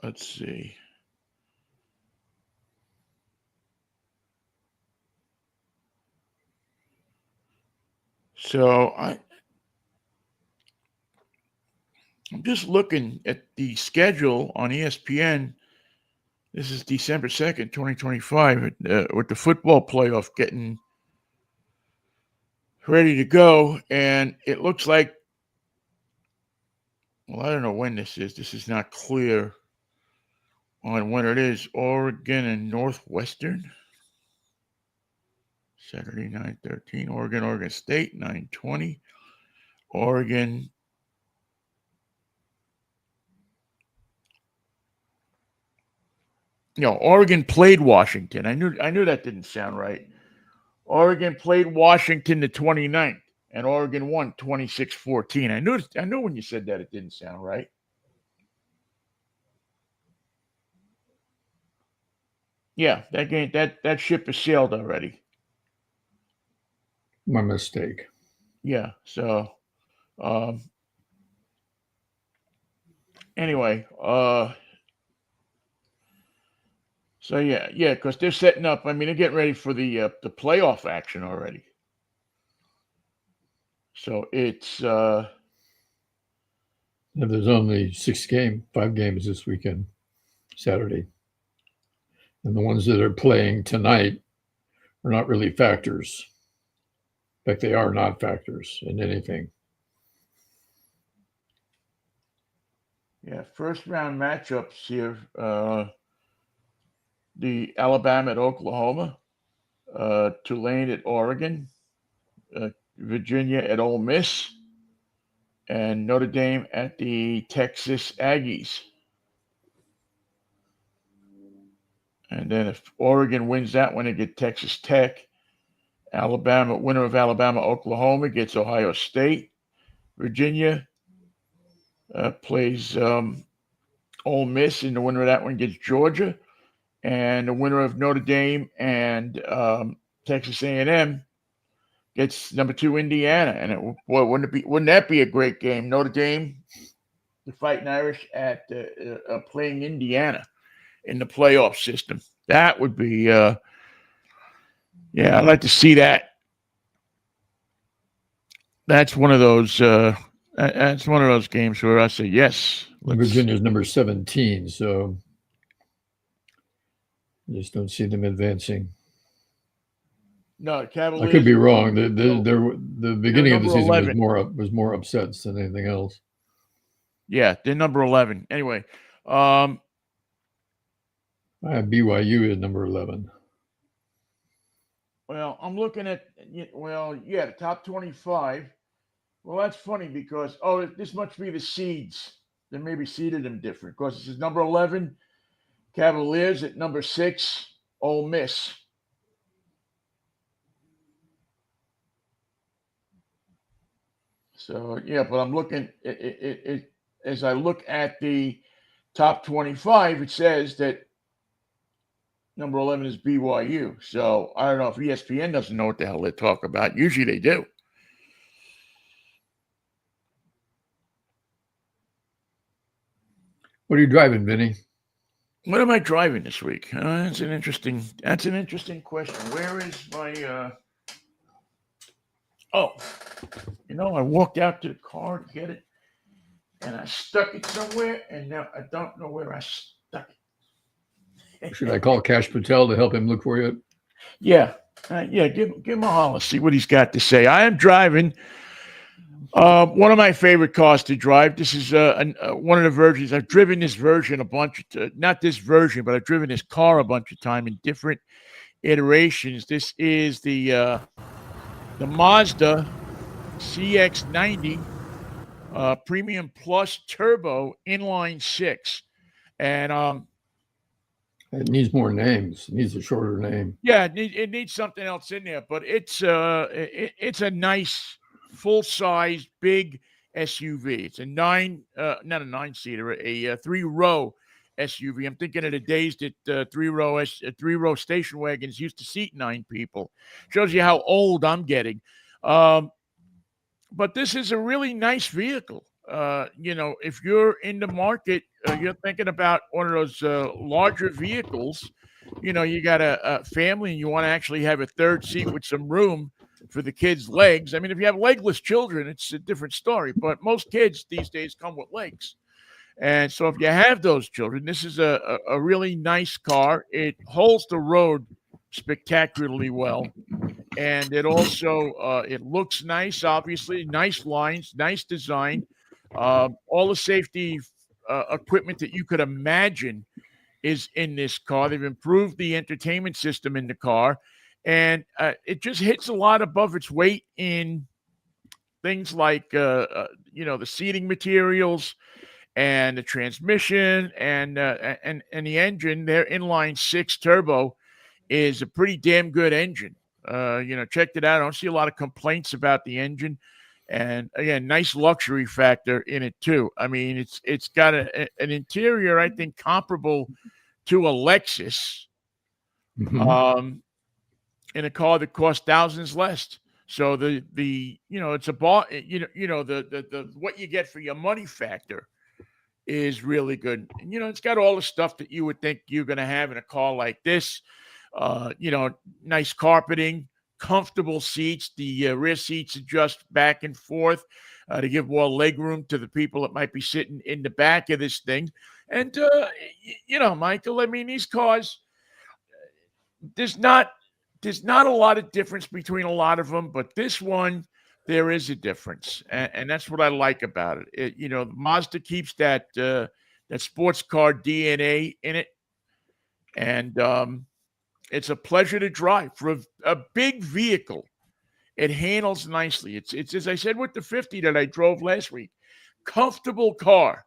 Speaker 1: let's see. So I'm just looking at the schedule on ESPN. This is December 2nd, 2025, with the football playoff getting ready to go. And it looks like, well, I don't know when this is. This is not clear on when it is. Oregon and Northwestern. Saturday, 9:13. Oregon State, 9:20. Oregon. Oregon played Washington. I knew that didn't sound right. Oregon played Washington the 29th, and Oregon won 26-14. I knew when you said that it didn't sound right. Yeah, that game, that ship has sailed already.
Speaker 2: My mistake.
Speaker 1: Yeah. So, anyway, so yeah, because they're setting up. I mean, they're getting ready for the playoff action already. So it's
Speaker 2: If there's only 5 games this weekend, Saturday, and the ones that are playing tonight are not really factors. In fact, they are not factors in anything.
Speaker 1: Yeah, first round matchups here. The Alabama at Oklahoma, Tulane at Oregon, Virginia at Ole Miss, and Notre Dame at the Texas Aggies. And then if Oregon wins that one, they get Texas Tech. Winner of Alabama, Oklahoma gets Ohio State. Virginia plays Ole Miss, and the winner of that one gets Georgia. And the winner of Notre Dame and Texas A&M gets number 2 Indiana. And wouldn't that be a great game? Notre Dame, the Fighting Irish, at playing Indiana in the playoff system. That would be, I'd like to see that. That's one of those. That's one of those games where I say yes.
Speaker 2: Virginia's number 17, so I just don't see them advancing.
Speaker 1: No, Cavaliers.
Speaker 2: I could be wrong. The beginning of the season 11. was more upsets than anything else.
Speaker 1: Yeah, they're number 11. Anyway, I
Speaker 2: have BYU at number 11.
Speaker 1: Well, I'm looking at the top 25. Well, that's funny because this must be the seeds. They maybe seeded them different because this is number 11, Cavaliers at number 6, Ole Miss. So but I'm looking as I look at the top 25, it says that number 11 is BYU. So I don't know if ESPN doesn't know what the hell they talk about. Usually they do.
Speaker 2: What are you driving, Vinnie?
Speaker 1: What am I driving this week? That's an interesting question. Where is my I walked out to the car to get it, and I stuck it somewhere, and now I don't know where I stuck it.
Speaker 2: Should I call Cash Patel to help him look for you?
Speaker 1: Yeah. Give him a holler, see what he's got to say. I am driving one of my favorite cars to drive. This is one of the versions. I've driven this version a bunch of not this version, but I've driven this car a bunch of time in different iterations. This is the Mazda CX-90 Premium Plus Turbo Inline 6. And
Speaker 2: it needs more names. It needs a shorter name.
Speaker 1: Yeah, it needs something else in there, but it's a nice full-size big SUV. It's not a 9-seater, a 3-row SUV. I'm thinking of the days that 3-row station wagons used to seat 9 people. Shows you how old I'm getting. But this is a really nice vehicle. if you're in the market, you're thinking about one of those larger vehicles. You got a family and you want to actually have a third seat with some room for the kids' legs. I mean, if you have legless children, it's a different story. But most kids these days come with legs. And so if you have those children, this is a really nice car. It holds the road spectacularly well. And it also it looks nice, obviously, nice lines, nice design, all the safety equipment that you could imagine is in this car. They've improved the entertainment system in the car, and it just hits a lot above its weight in things like the seating materials and the transmission and the engine. Their inline six turbo is a pretty damn good engine. Checked it out. I don't see a lot of complaints about the engine. And again, nice luxury factor in it too. I mean, it's got an interior I think comparable to a Lexus, in a car that costs thousands less. So the it's a the what you get for your money factor is really good. And, it's got all the stuff that you would think you're going to have in a car like this. Nice carpeting, comfortable seats. The rear seats adjust back and forth to give more leg room to the people that might be sitting in the back of this thing. And, Michael, I mean, these cars, there's not a lot of difference between a lot of them, but this one, there is a difference. And that's what I like about it. Mazda keeps that sports car DNA in it. And, it's a pleasure to drive for a big vehicle. It handles nicely. It's as I said with the 50 that I drove last week, comfortable car,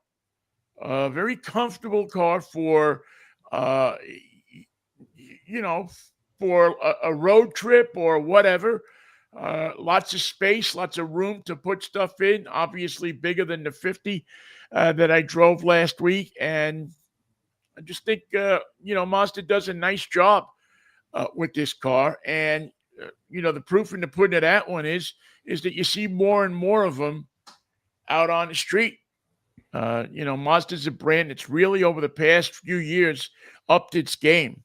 Speaker 1: very comfortable car for, for a road trip or whatever. Lots of space, lots of room to put stuff in. Obviously bigger than the 50 that I drove last week, and I just think Mazda does a nice job with this car. And the proof in the pudding of that one is that you see more and more of them out on the street. Mazda's a brand that's really over the past few years upped its game.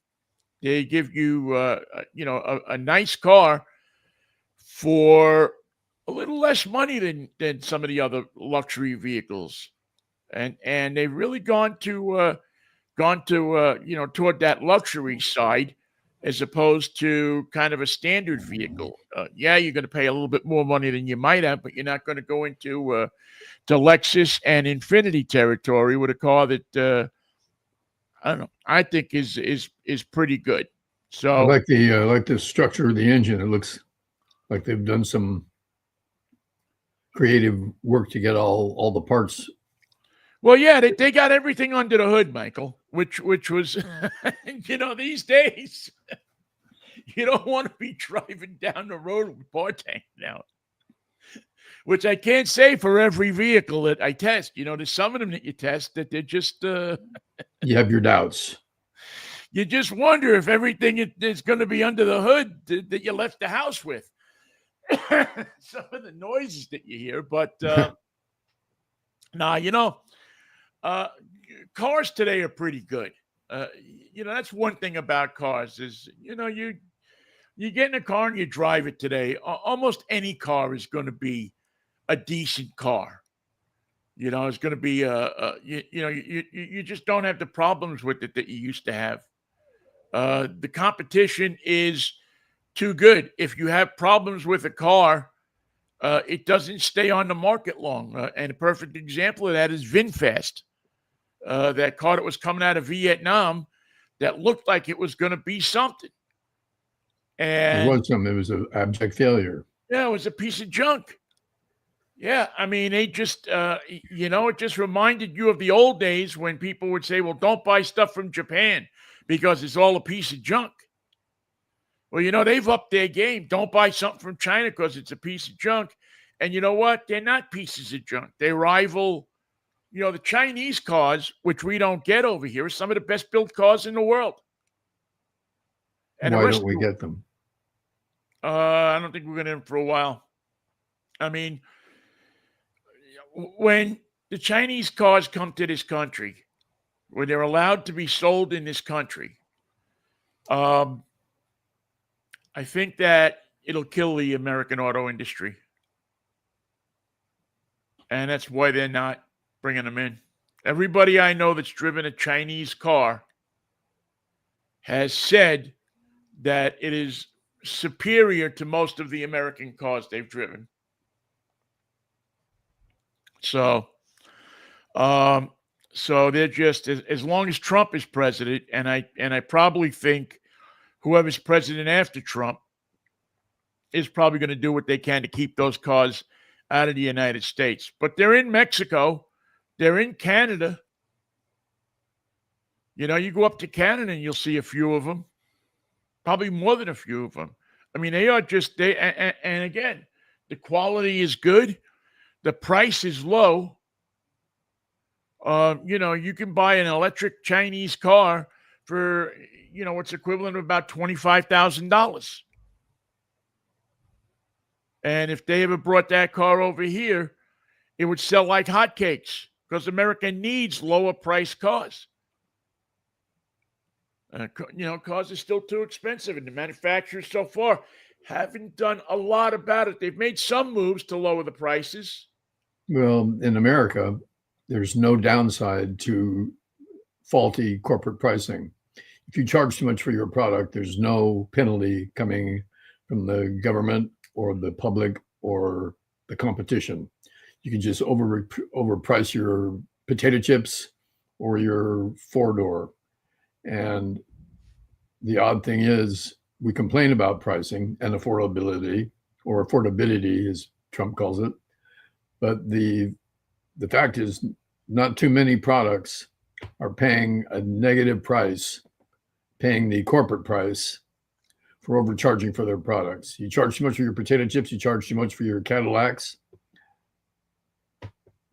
Speaker 1: They give you a nice car for a little less money than some of the other luxury vehicles, and they've really gone to toward that luxury side, as opposed to kind of a standard vehicle. You're going to pay a little bit more money than you might have, but you're not going to go into to Lexus and Infiniti territory with a car that I don't know. I think is pretty good. So
Speaker 2: I like the structure of the engine. It looks like they've done some creative work to get all the parts.
Speaker 1: Well, yeah, they got everything under the hood, Michael, which was, these days, you don't want to be driving down the road with part tank now, which I can't say for every vehicle that I test. There's some of them that you test that they're just...
Speaker 2: you have your doubts.
Speaker 1: You just wonder if everything is going to be under the hood that you left the house with. Some of the noises that you hear, but cars today are pretty good. That's one thing about cars is, you get in a car and you drive it today. Almost any car is going to be a decent car. It's going to be you just don't have the problems with it that you used to have. The competition is too good. If you have problems with a car, it doesn't stay on the market long. And a perfect example of that is VinFast. That car that was coming out of Vietnam that looked like it was going to be something. And
Speaker 2: it was something. It was an abject failure.
Speaker 1: Yeah, it was a piece of junk. Yeah, I mean, they just, it just reminded you of the old days when people would say, well, don't buy stuff from Japan because it's all a piece of junk. Well, they've upped their game. Don't buy something from China because it's a piece of junk. And you know what? They're not pieces of junk. They rival, the Chinese cars, which we don't get over here, are some of the best built cars in the world. And
Speaker 2: why don't we get them?
Speaker 1: I don't think we're going to get them for a while. I mean, when the Chinese cars come to this country, where they're allowed to be sold in this country, um, I think that it'll kill the American auto industry, and that's why they're not bringing them in. Everybody I know that's driven a Chinese car has said that it is superior to most of the American cars they've driven. So, um, so they're just as long as Trump is president, and I probably think whoever's president after Trump is probably going to do what they can to keep those cars out of the United States. But they're in Mexico, they're in Canada. You go up to Canada and you'll see a few of them, probably more than a few of them. I mean, they are just they, and again, the quality is good, the price is low. You can buy an electric Chinese car for what's equivalent of about $25,000. And if they ever brought that car over here, it would sell like hotcakes because America needs lower priced cars. Cars are still too expensive, and the manufacturers so far haven't done a lot about it. They've made some moves to lower the prices.
Speaker 2: Well, in America, there's no downside to faulty corporate pricing. If you charge too much for your product, there's no penalty coming from the government or the public or the competition. You can just overprice your potato chips or your four-door. And the odd thing is, we complain about pricing and affordability, or affordability as Trump calls it. But the fact is, not too many products are paying a negative price, paying the corporate price for overcharging for their products. You charge too much for your potato chips, you charge too much for your Cadillacs.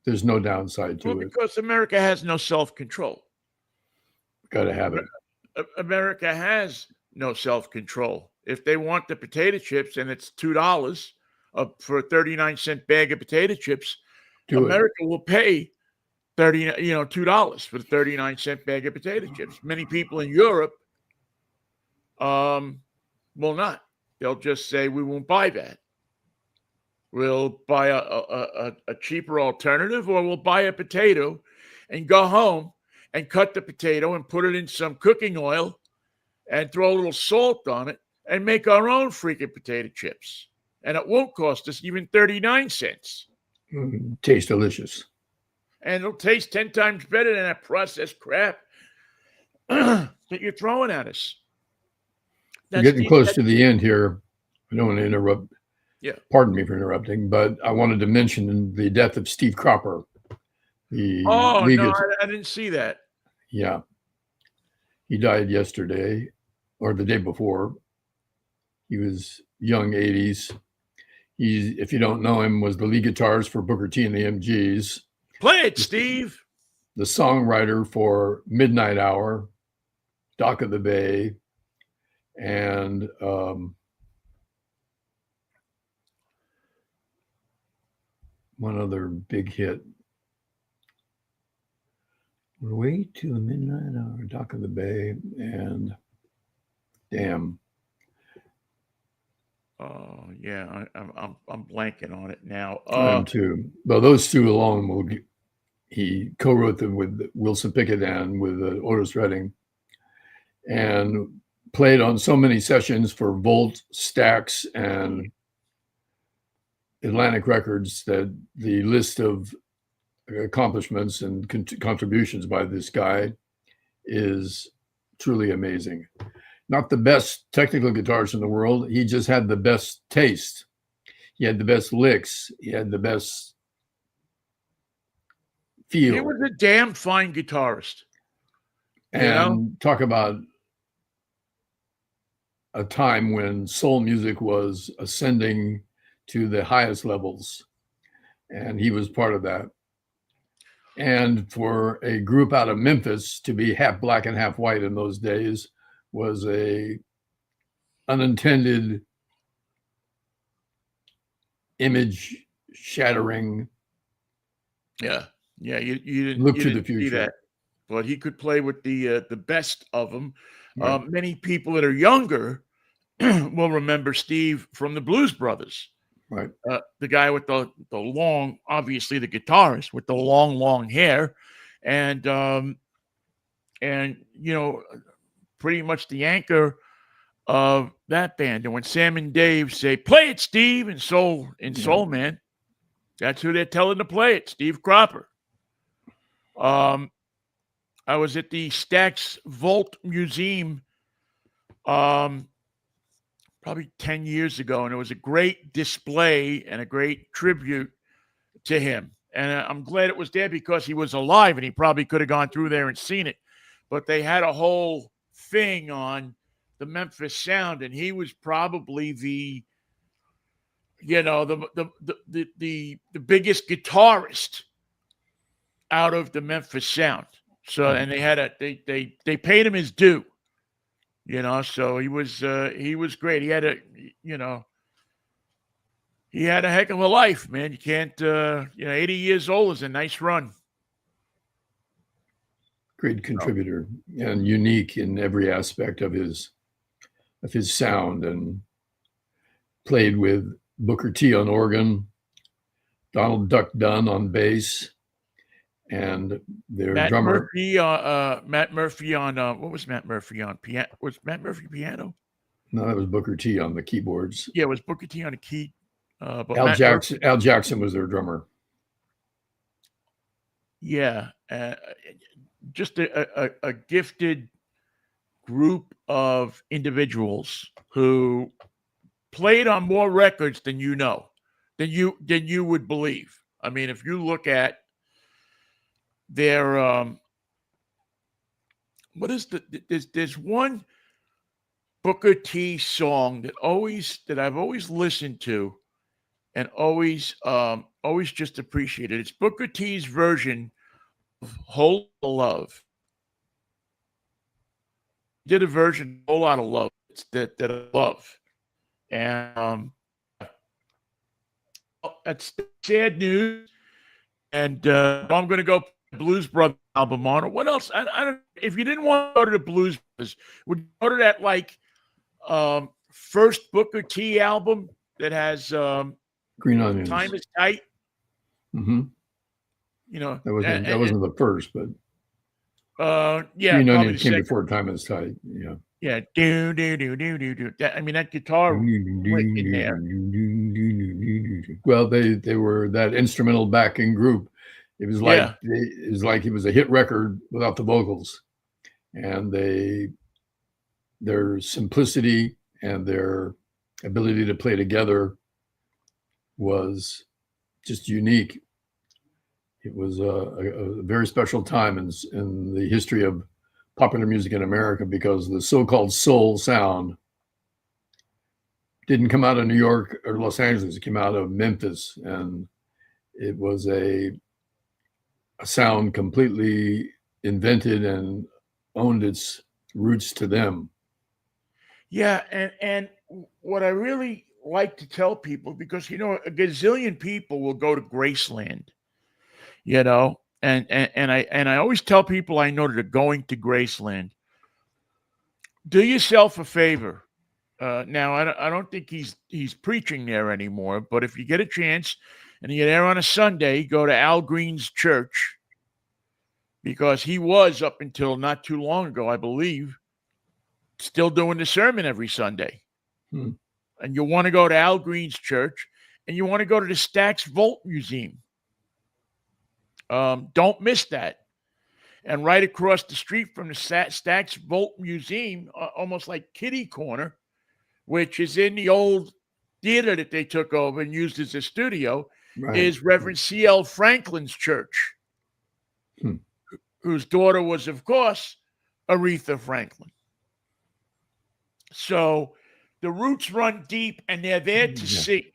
Speaker 2: There's no downside to it.
Speaker 1: Because America has no self-control.
Speaker 2: Got to have it.
Speaker 1: America has no self-control. If they want the potato chips and it's $2 for a 39-cent bag of potato chips, America will pay $2 for the 39-cent bag of potato chips. Many people in Europe will not. They'll just say, we won't buy that. We'll buy a cheaper alternative, or we'll buy a potato and go home and cut the potato and put it in some cooking oil and throw a little salt on it and make our own freaking potato chips. And it won't cost us even 39 cents.
Speaker 2: Tastes delicious.
Speaker 1: And it'll taste 10 times better than that processed crap that you're throwing at us.
Speaker 2: We're getting close to the end here. I don't want to interrupt.
Speaker 1: Yeah.
Speaker 2: Pardon me for interrupting, but I wanted to mention the death of Steve Cropper.
Speaker 1: I didn't see that.
Speaker 2: Yeah. He died yesterday or the day before. He was young 80s. He, if you don't know him, was the lead guitarist for Booker T and the MGs.
Speaker 1: Play it, Steve.
Speaker 2: The songwriter for Midnight Hour, Dock of the Bay, and one other big hit. Way to the Midnight Hour, Dock of the Bay, and damn.
Speaker 1: Oh yeah, I'm blanking on it now.
Speaker 2: I am too. Well, those two alone he co-wrote them with Wilson Pickett and with Otis Redding, and played on so many sessions for Volt, Stax, and Atlantic Records that the list of accomplishments and contributions by this guy is truly amazing. Not the best technical guitarist in the world. He just had the best taste. He had the best licks. He had the best feel.
Speaker 1: He was a damn fine guitarist.
Speaker 2: And talk about a time when soul music was ascending to the highest levels. And he was part of that. And for a group out of Memphis to be half black and half white in those days was a unintended image shattering
Speaker 1: Yeah, you
Speaker 2: Look to the
Speaker 1: didn't see
Speaker 2: future.
Speaker 1: that, but he could play with the best of them.
Speaker 2: Right.
Speaker 1: Many people that are younger will remember Steve from the Blues Brothers.
Speaker 2: Right.
Speaker 1: The guy with the long, obviously the guitarist with the long hair, and pretty much the anchor of that band. And when Sam and Dave say "Play it, Steve," in
Speaker 2: Yeah.
Speaker 1: Soul Man, that's who they're telling to play it, Steve Cropper. I was at the Stax Volt Museum probably 10 years ago, and it was a great display and a great tribute to him. And I'm glad it was there because he was alive and he probably could have gone through there and seen it. But they had a whole thing on the Memphis sound, and he was probably the biggest guitarist out of the Memphis sound. So, and they paid him his due, so he was great. He had a heck of a life, man. You can't, 80 years old is a nice run.
Speaker 2: Great contributor and unique in every aspect of his sound, and played with Booker T on organ, Donald Duck Dunn on bass, and their drummer
Speaker 1: Matt Murphy on what was Matt Murphy on piano? Was Matt Murphy piano?
Speaker 2: No, that was Booker T on the keyboards.
Speaker 1: Yeah, it was Booker T on the key. But
Speaker 2: Al Jackson was their drummer.
Speaker 1: Yeah, just a gifted group of individuals who played on more records than you would believe. I mean, if you look at their what is there's one Booker T song that I've always listened to and always just appreciated. It's Booker T's version of Whole Lotta Love. He did a version of Whole Lotta Love that I love. And that's sad news. And I'm going to go put the Blues Brothers album on it. What else? I don't. If you didn't want to go to the Blues Brothers, would you go to that first Booker T album that has
Speaker 2: Green Onions?
Speaker 1: Time Is Tight.
Speaker 2: Mm-hmm. That wasn't the first, but
Speaker 1: yeah,
Speaker 2: Green
Speaker 1: probably
Speaker 2: Onions came before Time Is Tight. Yeah.
Speaker 1: Yeah, do. That guitar went in there.
Speaker 2: Well, they were that instrumental backing group. It was like it was a hit record without the vocals, and their simplicity and their ability to play together was just unique. It was a very special time in the history of popular music in America, because the so-called soul sound didn't come out of New York or Los Angeles. It came out of Memphis, and it was a sound completely invented and owned its roots to them.
Speaker 1: Yeah, and what I really like to tell people, because a gazillion people will go to Graceland, and I always tell people I know that are going to Graceland, do yourself a favor. Now I don't think he's preaching there anymore, but if you get a chance and you're there on a Sunday, go to Al Green's church, because he was, up until not too long ago, I believe, still doing the sermon every Sunday. And you want to go to Al Green's church, and you want to go to the Stax Volt Museum. Don't miss that. And right across the street from the Stax Volt Museum, almost like kitty corner, which is in the old theater that they took over and used as a studio, is Reverend C.L. Franklin's church, whose daughter was, of course, Aretha Franklin. So the roots run deep, and they're there to see.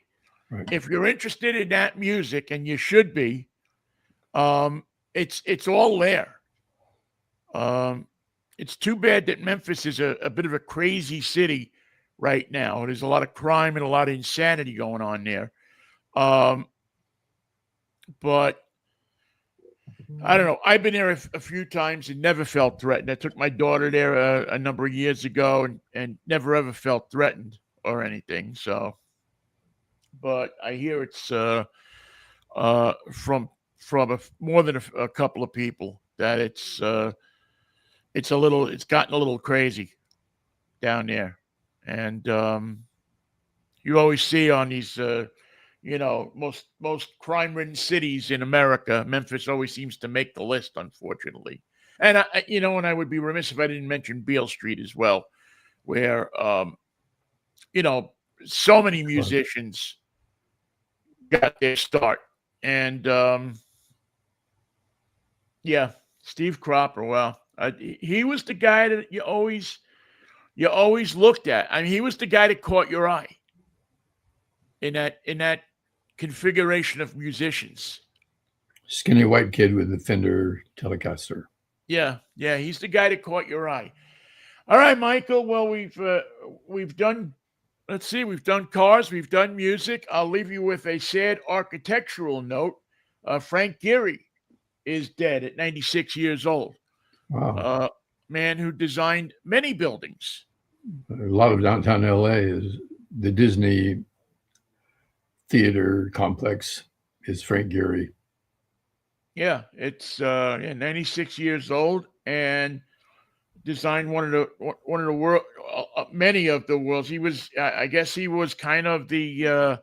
Speaker 1: Right. If you're interested in that music, and you should be, it's all there. It's too bad that Memphis is a bit of a crazy city right now. There's a lot of crime and a lot of insanity going on there. But I don't know. I've been there a few times and never felt threatened. I took my daughter there a number of years ago and never ever felt threatened or anything. So, but I hear it's from more than a couple of people that it's gotten a little crazy down there, and you always see on these most crime-ridden cities in America, Memphis always seems to make the list, unfortunately. And and I would be remiss if I didn't mention Beale Street as well, where so many musicians got their start. And Steve Cropper. Well, he was the guy that you always looked at. I mean, he was the guy that caught your eye in that configuration of musicians.
Speaker 2: Skinny white kid with the Fender Telecaster.
Speaker 1: Yeah, he's the guy that caught your eye. All right, Michael. Well, we've done. Let's see. We've done cars. We've done music. I'll leave you with a sad architectural note. Frank Gehry is dead at 96 years old.
Speaker 2: Wow.
Speaker 1: Man who designed many buildings.
Speaker 2: A lot of downtown LA is the Disney theater complex is Frank Gehry.
Speaker 1: Yeah, it's 96 years old and designed one of the world many of the worlds. He was I guess he was kind of the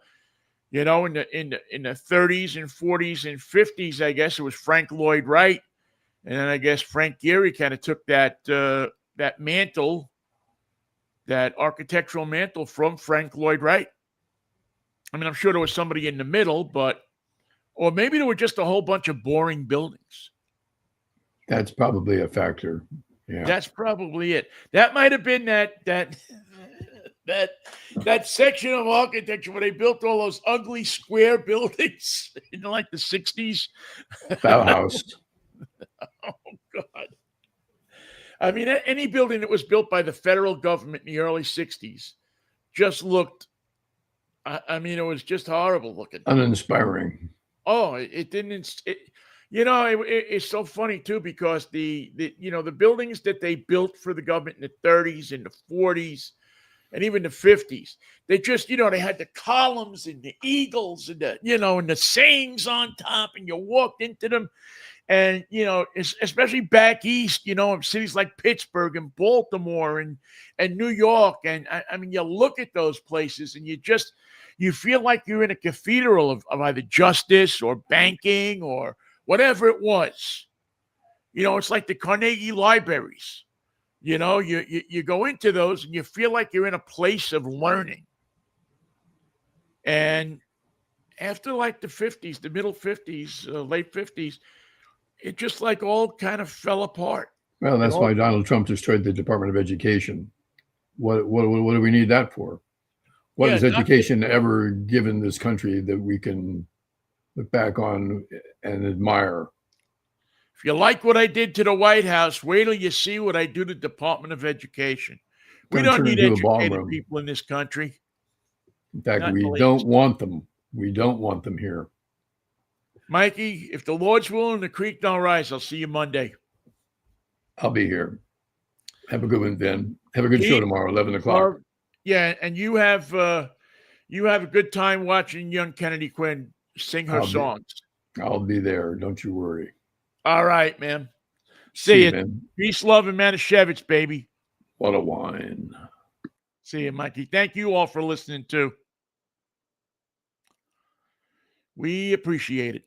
Speaker 1: in the 30s and 40s and 50s. I guess it was Frank Lloyd Wright, and then I guess Frank Gehry kind of took that mantle, that architectural mantle from Frank Lloyd Wright. I mean, I'm sure there was somebody in the middle, or maybe there were just a whole bunch of boring buildings.
Speaker 2: That's probably a factor. Yeah,
Speaker 1: that's probably it. That might have been that section of architecture where they built all those ugly square buildings in like the 60s.
Speaker 2: Bauhaus.
Speaker 1: Oh God! I mean, any building that was built by the federal government in the early 60s just looked. I mean, it was just horrible looking.
Speaker 2: Uninspiring.
Speaker 1: Oh, it didn't. It's so funny too, because the buildings that they built for the government in the 30s and the 40s and even the 50s, they just, they had the columns and the eagles and and the sayings on top, and you walked into them. And, especially back east, in cities like Pittsburgh and Baltimore and New York. And I mean, you look at those places and you feel like you're in a cathedral of either justice or banking or whatever it was. It's like the Carnegie libraries. You go into those and you feel like you're in a place of learning. And after like the 50s, the middle 50s, late 50s, it just like all kind of fell apart.
Speaker 2: Well, that's why Donald Trump destroyed the Department of Education. What do we need that for? What has education ever given this country that we can look back on and admire?
Speaker 1: If you like what I did to the White House, wait till you see what I do to the Department of Education. We don't need educated people in this country.
Speaker 2: In fact, we don't want them. We don't want them here.
Speaker 1: Mikey, if the Lord's willing, the creek don't rise. I'll see you Monday.
Speaker 2: I'll be here. Have a good one, Ben. Have a good show tomorrow, 11 o'clock.
Speaker 1: Yeah, and you have a good time watching young Kennedy Quinn sing her songs.
Speaker 2: I'll be there. Don't you worry.
Speaker 1: All right, man. See you.
Speaker 2: Man.
Speaker 1: Peace, love, and Manischewitz, baby.
Speaker 2: What a wine.
Speaker 1: See you, Mikey. Thank you all for listening, too. We appreciate it.